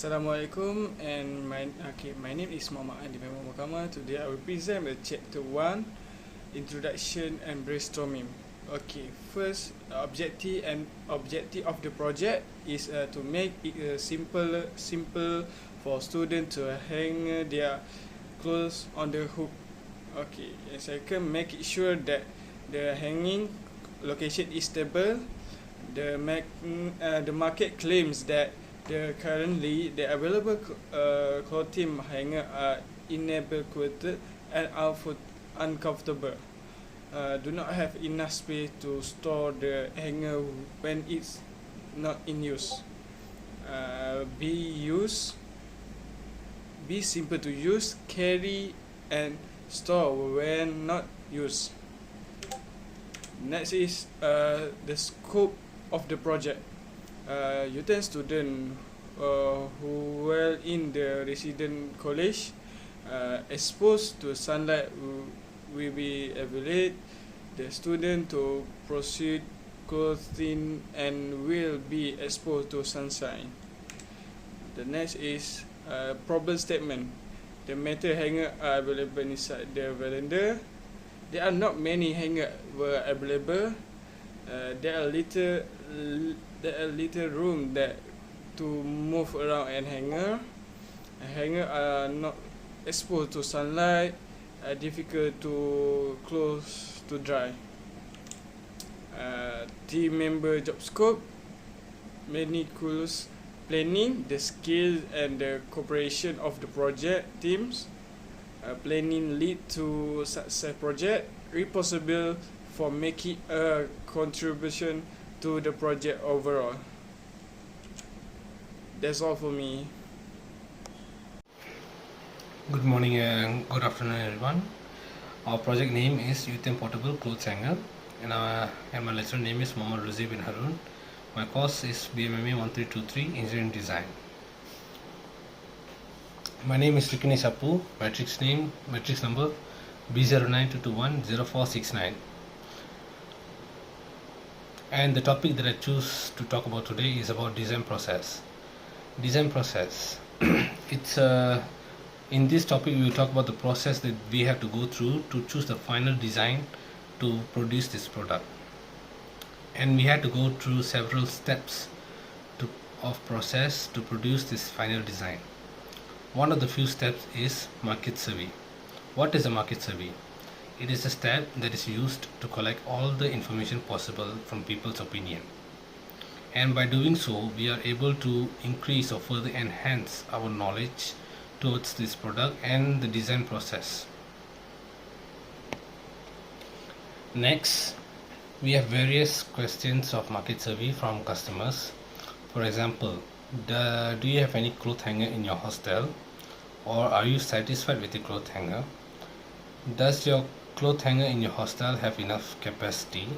Assalamualaikum, and my name is Muhammad Adi Muhammad. Today I will present the chapter 1, Introduction and Brainstorming. Okay, first objective of the project is to make it simple for students to hang their clothes on the hook. Okay, and second, make it sure that the hanging location is stable. The market claims that currently the available clothing hanger are inadequate and uncomfortable. Do not have enough space to store the hanger when it's not in use. Be simple to use, carry and store when not used. Next is the scope of the project. U10 student who were in the resident college exposed to sunlight will be evaluated. The student to proceed clothing and will be exposed to sunshine. The next is problem statement. The metal hanger are available inside the veranda. There are not many hangers were available. There are little room that to move around and hanger. Hanger are not exposed to sunlight. Difficult to close to dry. Team member job scope. Meticulous planning, the skill and the cooperation of the project teams. Planning lead to success project. Responsible for making a contribution to the project overall. That's all for me. Good morning and good afternoon everyone. Our project name is U10 Portable Clothes Hanger and my lecturer name is Muhammad Ruzi bin Harun. My course is BMMA 1323 Engineering Design. My name is Rikini Sapu, matrix number B0922210469. And the topic that I choose to talk about today is about design process. Design process. In this topic we will talk about the process that we have to go through to choose the final design to produce this product. And we had to go through several steps of process to produce this final design. One of the few steps is market survey. What is a market survey? It is a step that is used to collect all the information possible from people's opinion. And by doing so, we are able to increase or further enhance our knowledge towards this product and the design process. Next, we have various questions of market survey from customers. For example, do you have any cloth hanger in your hostel? Or are you satisfied with the cloth hanger? Does your cloth hanger in your hostel have enough capacity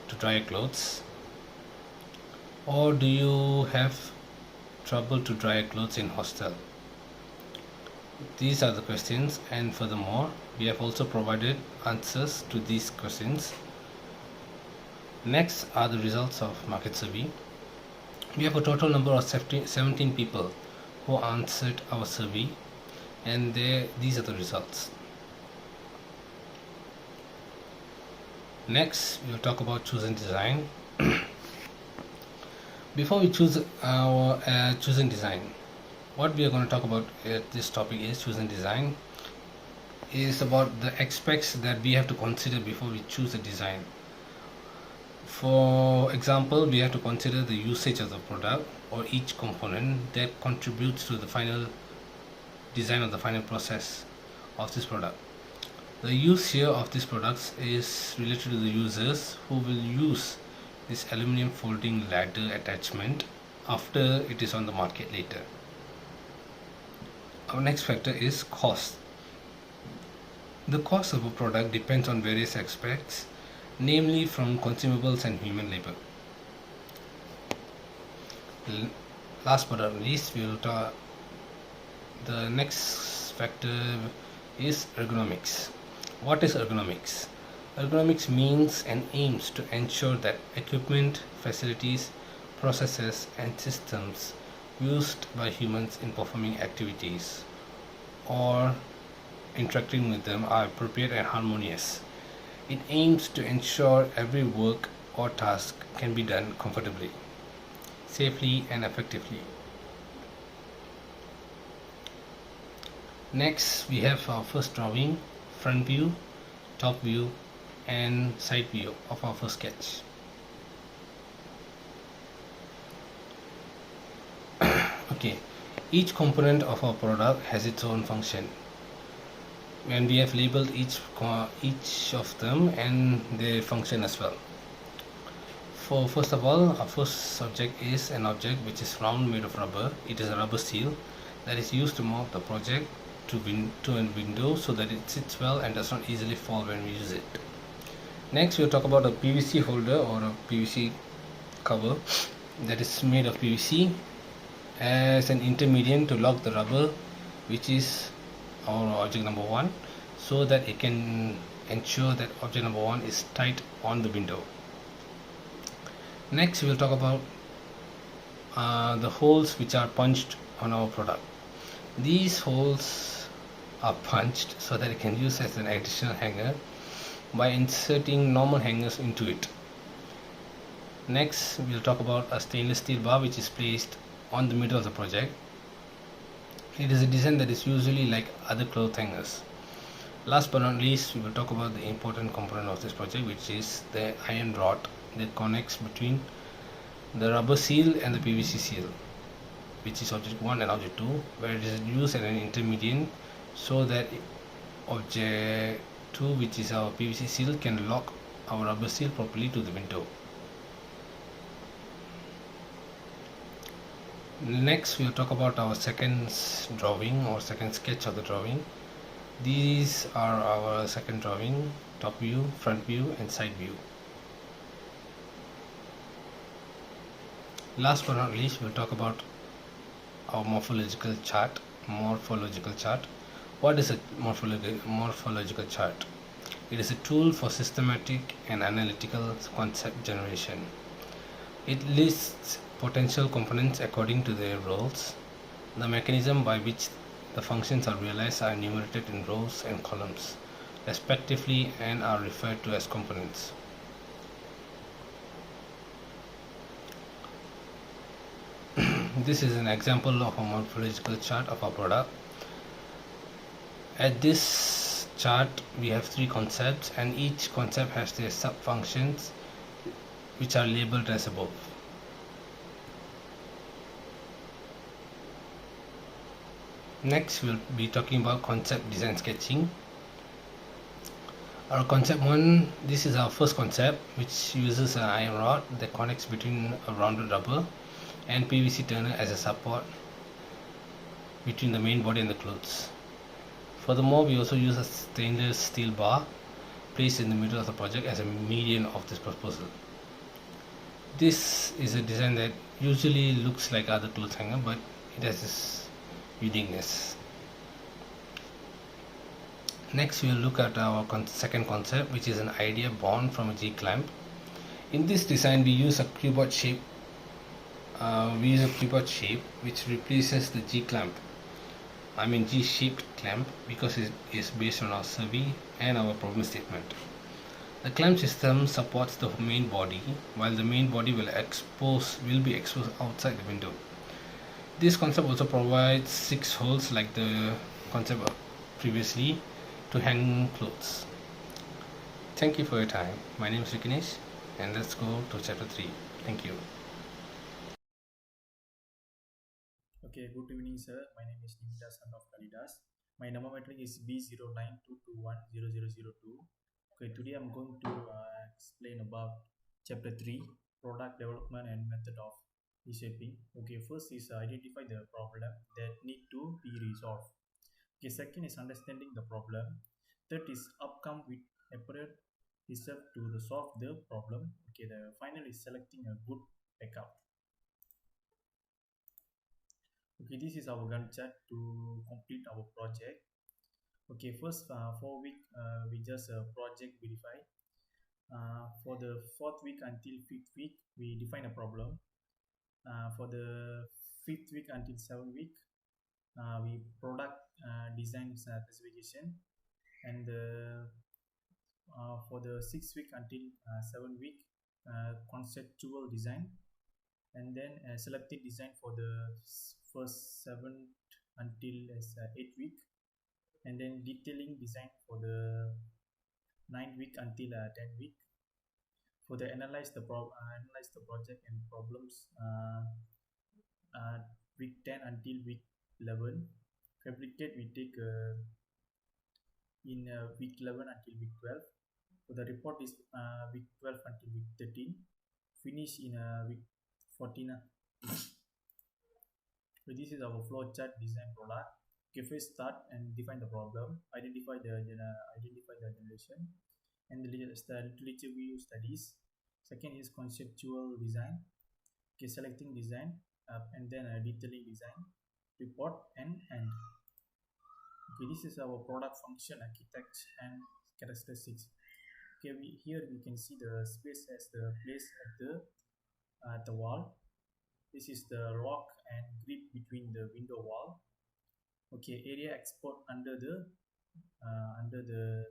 to dry your clothes? Or do you have trouble to dry your clothes in hostel? These are the questions, and furthermore, we have also provided answers to these questions. Next are the results of market survey. We have a total number of 17 people who answered our survey, and these are the results. Next, we will talk about choosing design. Before we choose our choosing design, what we are going to talk about at this topic is choosing design. Is about the aspects that we have to consider before we choose a design. For example, we have to consider the usage of the product or each component that contributes to the final design of the final process of this product. The use here of these products is related to the users who will use this aluminum folding ladder attachment after it is on the market later. Our next factor is cost. The cost of a product depends on various aspects, namely from consumables and human labor. Last but not least, we will talk. The next factor is ergonomics. What is ergonomics? Ergonomics means and aims to ensure that equipment, facilities, processes and systems used by humans in performing activities or interacting with them are appropriate and harmonious. It aims to ensure every work or task can be done comfortably, safely, and effectively. Next, we have our first drawing, front view, top view, and side view of our first sketch. Okay, each component of our product has its own function, and we have labeled each of them and their function as well. For first of all, our first subject is an object which is round, made of rubber. It is a rubber seal that is used to mount the project to a window so that it sits well and does not easily fall when we use it. Next, we'll talk about a PVC holder or a PVC cover that is made of PVC as an intermediate to lock the rubber, which is our object number one, so that it can ensure that object number one is tight on the window. Next, we will talk about the holes which are punched on our product. These holes are punched so that it can use as an additional hanger by inserting normal hangers into it. Next, we'll talk about a stainless steel bar which is placed on the middle of the project. It is a design that is usually like other cloth hangers. Last but not least, we will talk about the important component of this project, which is the iron rod that connects between the rubber seal and the PVC seal, which is object 1 and object 2, where it is used as an intermediate so that object 2, which is our PVC seal, can lock our rubber seal properly to the window. Next, we'll talk about our second drawing or second sketch of the drawing. These are our second drawing: top view, front view, and side view. Last but not least, we'll talk about our morphological chart. What is a morphological chart? It is a tool for systematic and analytical concept generation. It lists potential components according to their roles. The mechanism by which the functions are realized are enumerated in rows and columns, respectively, and are referred to as components. This is an example of a morphological chart of our product. At this chart, we have three concepts, and each concept has their sub-functions, which are labeled as above. Next, we'll be talking about concept design sketching. Our concept 1, this is our first concept, which uses an iron rod that connects between a rounded rubber and PVC turner as a support between the main body and the clothes. Furthermore, we also use a stainless steel bar placed in the middle of the project as a median of this proposal. This is a design that usually looks like other clothes hanger, but it has this uniqueness. Next, we will look at our second concept, which is an idea born from a G-clamp. In this design, we use a keyboard shape. Which replaces the G-shaped clamp, because it is based on our survey and our problem statement. The clamp system supports the main body, while the main body will be exposed outside the window. This concept also provides 6 holes like the concept previously to hang clothes. Thank you for your time. My name is Vikinesh, and let's go to chapter 3. Thank you. Okay, good evening, sir. My name is Nimita, son of Kalidas. My number metric is B0922210002. Okay, today I'm going to explain about chapter 3, product development and method of reshaping. Okay, first is identify the problem that need to be resolved. Okay, second is understanding the problem. Third is outcome with appropriate result to solve the problem. Okay, the final is selecting a good backup. Okay, this is our Gantt chart to complete our project. Okay, first 4 week we just project verify. For the 4th week until 5th week we define a problem. For the 5th week until 7th week, we product design specification, and for the 6th week until 7th week, conceptual design, and then selected design for the first 7th until 8th week, and then detailing design for the 9th week until 10th week. For the analyze the project and problems, week 10 until week 11. Fabricate we take in week 11 until week 12. So the report is week 12 until week 13. Finish in week 14. So this is our flow chart design product. Okay, first start and define the problem, identify the generation, and the literature view studies. Second is conceptual design. Okay, selecting design, and then detailing design, report, and end. Okay, this is our product function, architecture, and characteristics. Okay, here we can see the space as the place at the wall. This is the lock and grip between the window wall. Okay, area export under the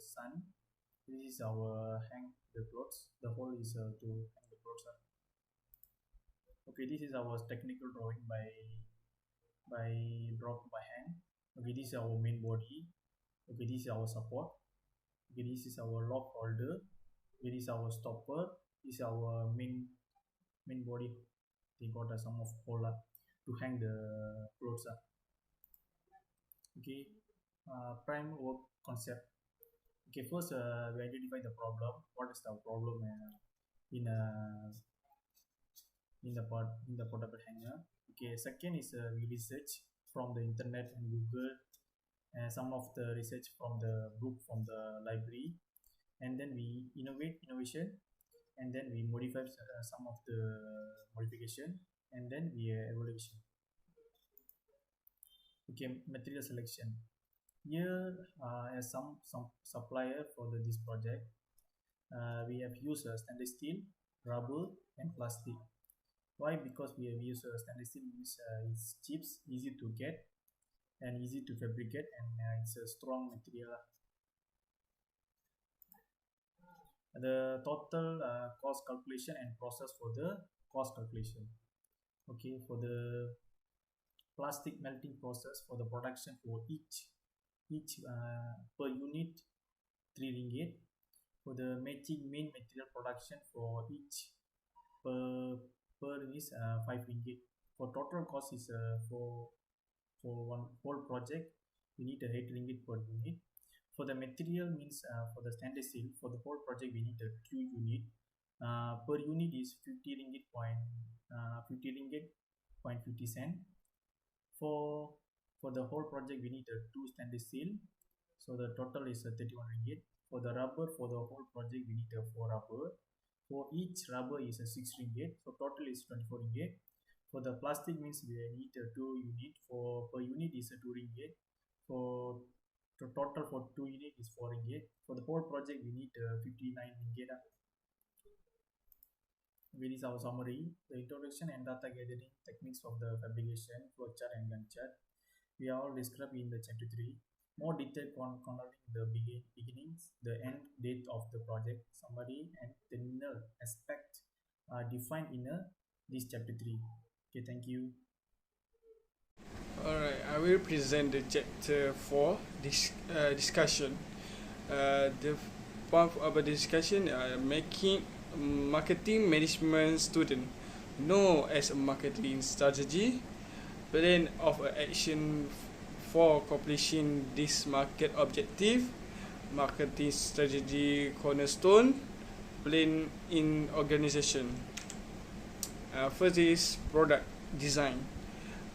sun. This is our hang the clothes. The hole is to hang the clothes up. Okay, this is our technical drawing by hand. Okay, this is our main body. Okay, this is our support. Okay, this is our lock holder. Okay, this is our stopper. This is our main body. They got some of hole to hang the clothes up. Okay, prime work concept. Okay, first we identify the problem. What is the problem in the portable hanger? Okay, second is we research from the internet and Google, some of the research from the book from the library, and then we innovation, and then we modify some of the modification, and then we evaluation. Okay, material selection. Here as some supplier for this project, we have used stainless steel, rubber, and plastic. Why? Because we have used stainless steel means it's cheap, easy to get, and easy to fabricate, and it's a strong material. The total cost calculation and process for the cost calculation. Okay, for the plastic melting process, for the production for each per unit 3 ringgit. For the matching main material production for each per is 5 ringgit. For total cost is for one whole project we need 8 ringgit per unit. For the material means for the stainless steel, for the whole project we need 2 unit. Per unit is 50 ringgit point 50 cent. For the whole project we need 2 stainless steel, so the total is 31 ringgit. For the rubber, for the whole project we need 4 rubber. For each rubber is 6 ringgit, so total is 24 ringgit. For the plastic means we need 2 unit. For per unit is 2 ringgit. For the total for 2 unit is 4 ringgit. For the whole project we need 59 ringgit. Here is our summary. The introduction and data gathering techniques of the fabrication, flowchart, and Gantt chart. We are all described in the chapter 3. More detail concerning the beginnings, the end date of the project, summary, and terminal aspect are defined in this chapter 3. Okay, thank you. Alright, I will present the chapter 4 discussion. The part of the discussion making marketing management student know as a marketing strategy, plan of action for accomplishing this market objective, marketing strategy cornerstone, plan in organization. First is product design.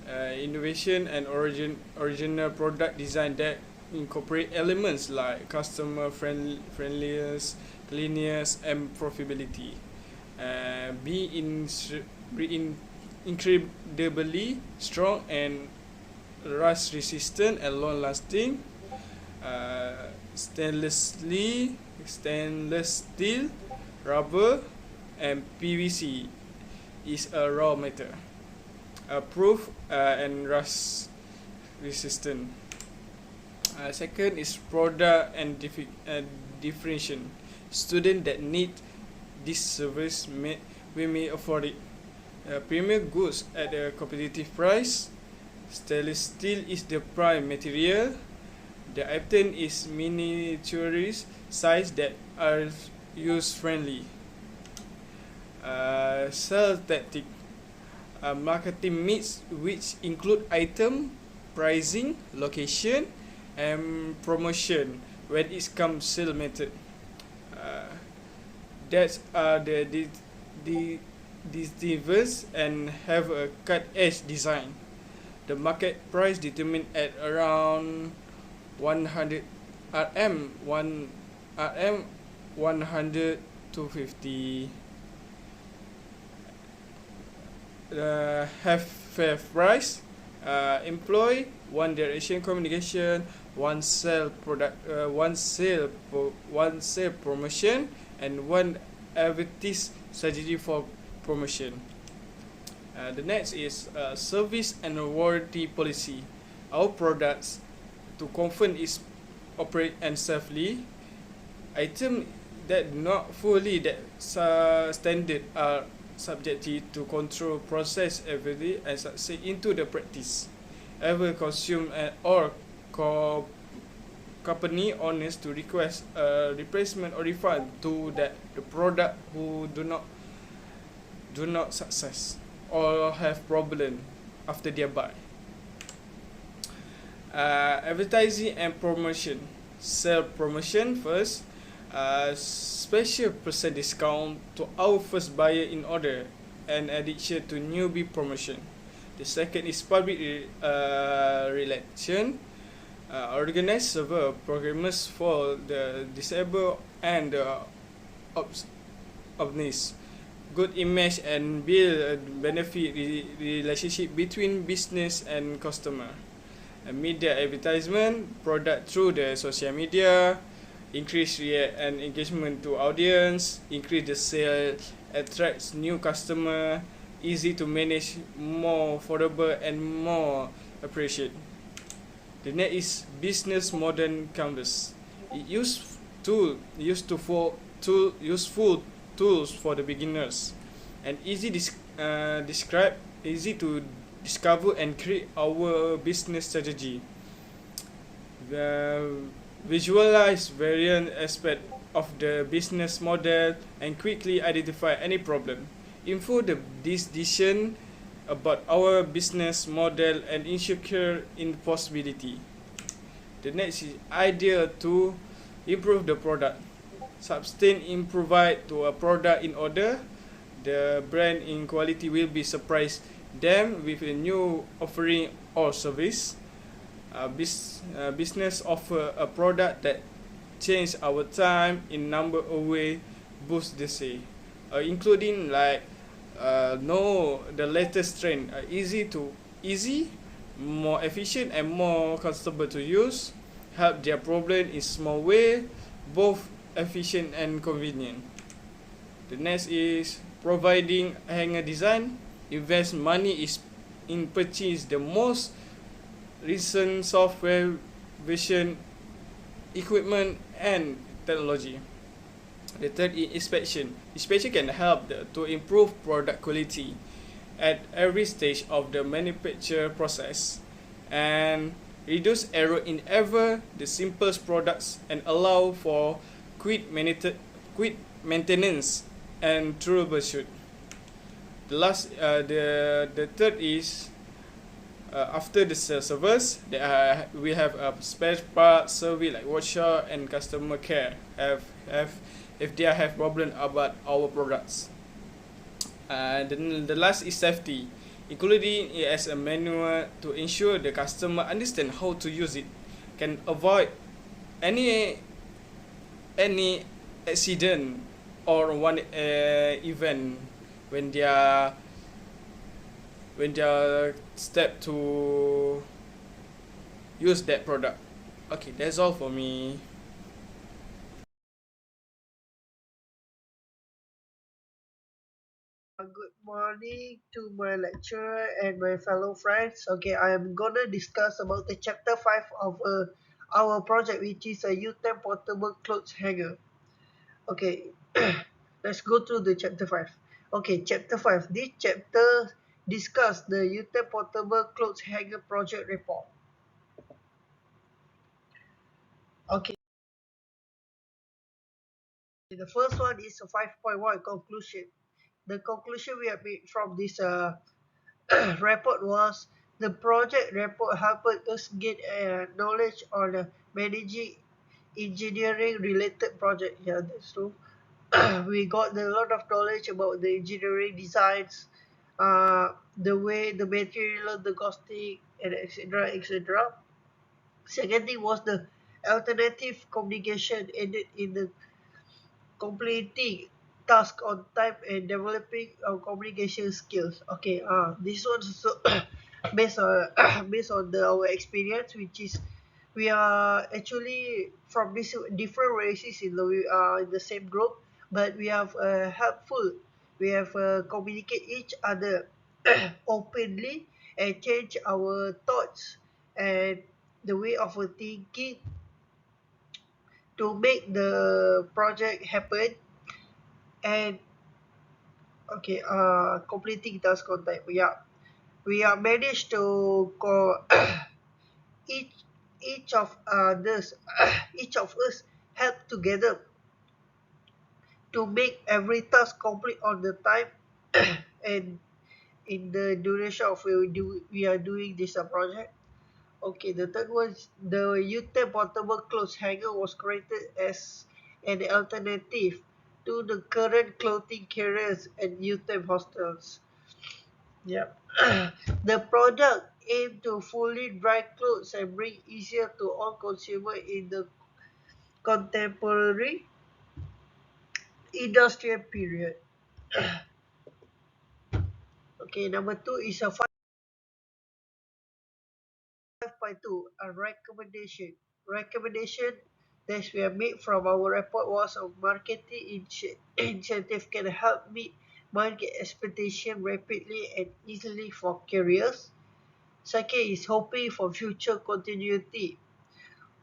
Innovation and original product design that incorporate elements like customer friendliness, cleanliness, and profitability. Be incredibly strong and rust resistant and long lasting. Stainless steel, rubber, and PVC is a raw metal. proof and rust resistant. Second is product and differentiation. Student that need this service we may afford it. Premium goods at a competitive price. Stainless steel is the prime material. The item is miniaturized size that are use friendly. Sell tactic. Marketing mix which include item, pricing, location, and promotion when it comes sale method. That's the diverse and have a cut edge design. The market price determined at around 100 RM 100 to 50. Have fair price. Employ one direction communication, one sale product, one sale promotion, and one advertise strategy for promotion. The next is service and warranty policy. Our products to confirm is operate and safely. Item that not fully that standard are subjected to control process everyday and succeed into the practice. Ever consume or company owners to request a replacement or refund to that the product who do not success or have problem after their buy. Advertising and promotion. Sell promotion first. Special percent discount to our first buyer in order and addition to newbie promotion. The second is public relation. Organize server programmers for the disabled and the obese. Good image and build a benefit relationship between business and customer. Media advertisement, product through the social media, increase and engagement to audience, increase the sale, attracts new customer, easy to manage, more affordable and more appreciated. The next is business modern canvas. It useful tools for the beginners and easy describe, easy to discover and create our business strategy. Visualize various aspects of the business model and quickly identify any problem. Info the decision about our business model and insecure in possibility. The next is idea to improve the product. Sustain improvise to a product in order. The brand in quality will be surprised them with a new offering or service. Business offer a product that change our time in number of way, boost the sale, including like know the latest trend, easy, more efficient and more comfortable to use, help their problem in small way, both efficient and convenient. The next is providing hanger design. Invest money is in purchase the most recent software version, equipment and technology. The third is inspection. Inspection can help to improve product quality at every stage of the manufacture process and reduce error in ever the simplest products and allow for quick maintenance and troubleshoot. The last, the third is after the sales service, we have a spare part service like workshop and customer care. If they have problem about our products. Then the last is safety, including it as a manual to ensure the customer understand how to use it, can avoid any accident or one event when they are step to use that product. Okay, that's all for me. Good morning to my lecturer and my fellow friends. Okay, I am gonna discuss about the chapter 5 of our project, which is a UTEM portable clothes hanger. Okay, let's go through the chapter 5. Okay, chapter 5. This chapter discuss the UTEM portable clothes hanger project report. Okay, the first one is a 5.1 conclusion. The conclusion we have made from this report was the project report helped us get knowledge on managing engineering related project. Yeah, that's true. We got a lot of knowledge about the engineering designs, the way the material, the costing, and etc. etc. Second thing was the alternative communication ended in the completing task on time and developing communication skills. Okay, this one also based on our experience, which is we are actually from this different races in the same group, but we have helpful. We have communicate each other openly and change our thoughts and the way of thinking to make the project happen. And okay, completing task on time. Yeah, we are managed to each each of this each of us help together to make every task complete on the time and in the duration of we are doing this project. Okay, the third one is the UTEP portable clothes hanger was created as an alternative to the current clothing carriers and UTEP hostels. Yep. The product aimed to fully dry clothes and bring easier to all consumers in the contemporary industrial period. Okay, number two is a 5.2, a recommendation. Recommendation that we have made from our report was a marketing incentive can help meet market expectation rapidly and easily for carriers. Second is hoping for future continuity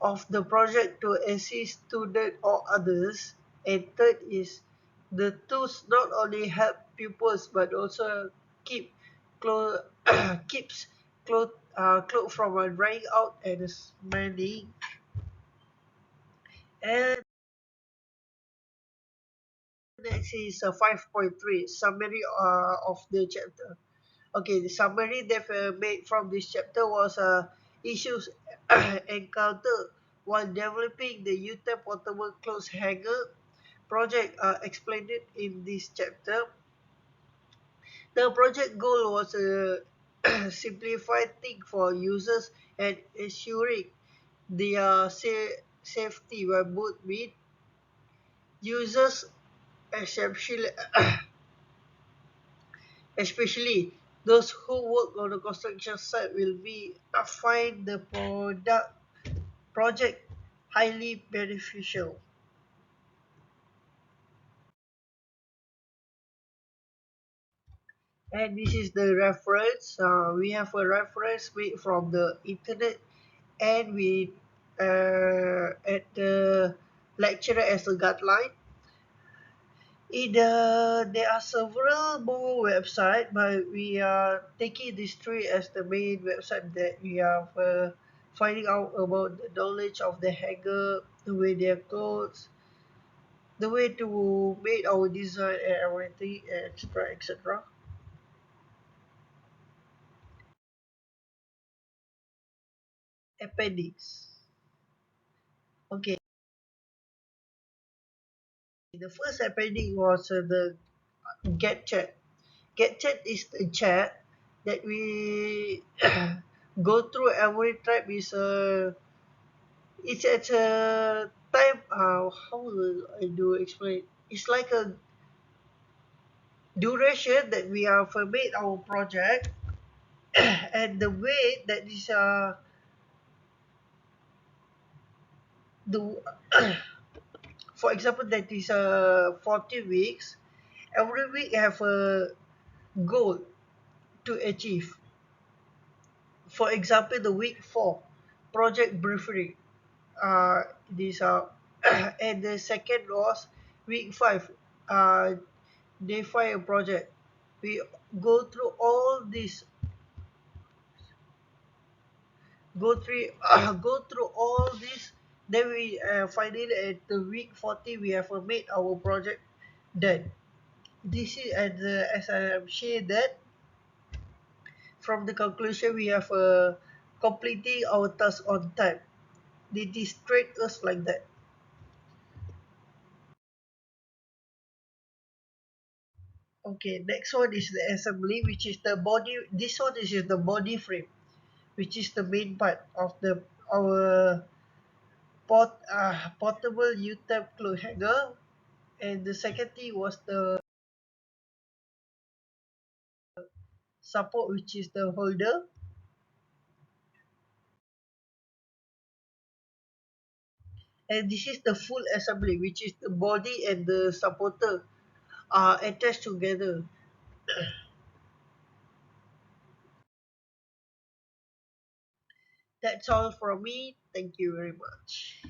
of the project to assist students or others. And third is the tools not only help pupils but also keep clothes keeps clothes from drying out and smelling. And next is a 5.3 summary of the chapter. Okay, the summary that made from this chapter was issues encountered while developing the UTEP portable clothes hanger project explained it in this chapter. The project goal was a simplified thing for users and ensuring their safety were both with users, especially, especially those who work on the construction site will be find the project highly beneficial. And this is the reference. We have a reference made from the internet, and we at the lecturer as a guideline. There are several more websites, but we are taking these three as the main website that we are finding out about the knowledge of the hanger, the way their clothes, the way to make our design and everything, etc. etc. Appendix. Okay, the first appendix was the get chat. Get chat is the chat that we go through every time. Is it's at a time. How will I do explain? It's like a duration that we have made our project, and the way that is the for example that is 40 weeks. Every week have a goal to achieve. For example, the week 4 project briefing. These are and the second was week 5. Define a project. We go through all this, go through all this. Then we finally at the week 40 we have made our project done. This is as I have shared that from the conclusion we have completing our task on time. They distract us like that. Okay, next one is the assembly, which is the body. This one is the body frame, which is the main part of the our portable U-type clothes hanger. And the second thing was the support, which is the holder. And this is the full assembly, which is the body and the supporter are attached together. That's all from me. Thank you very much.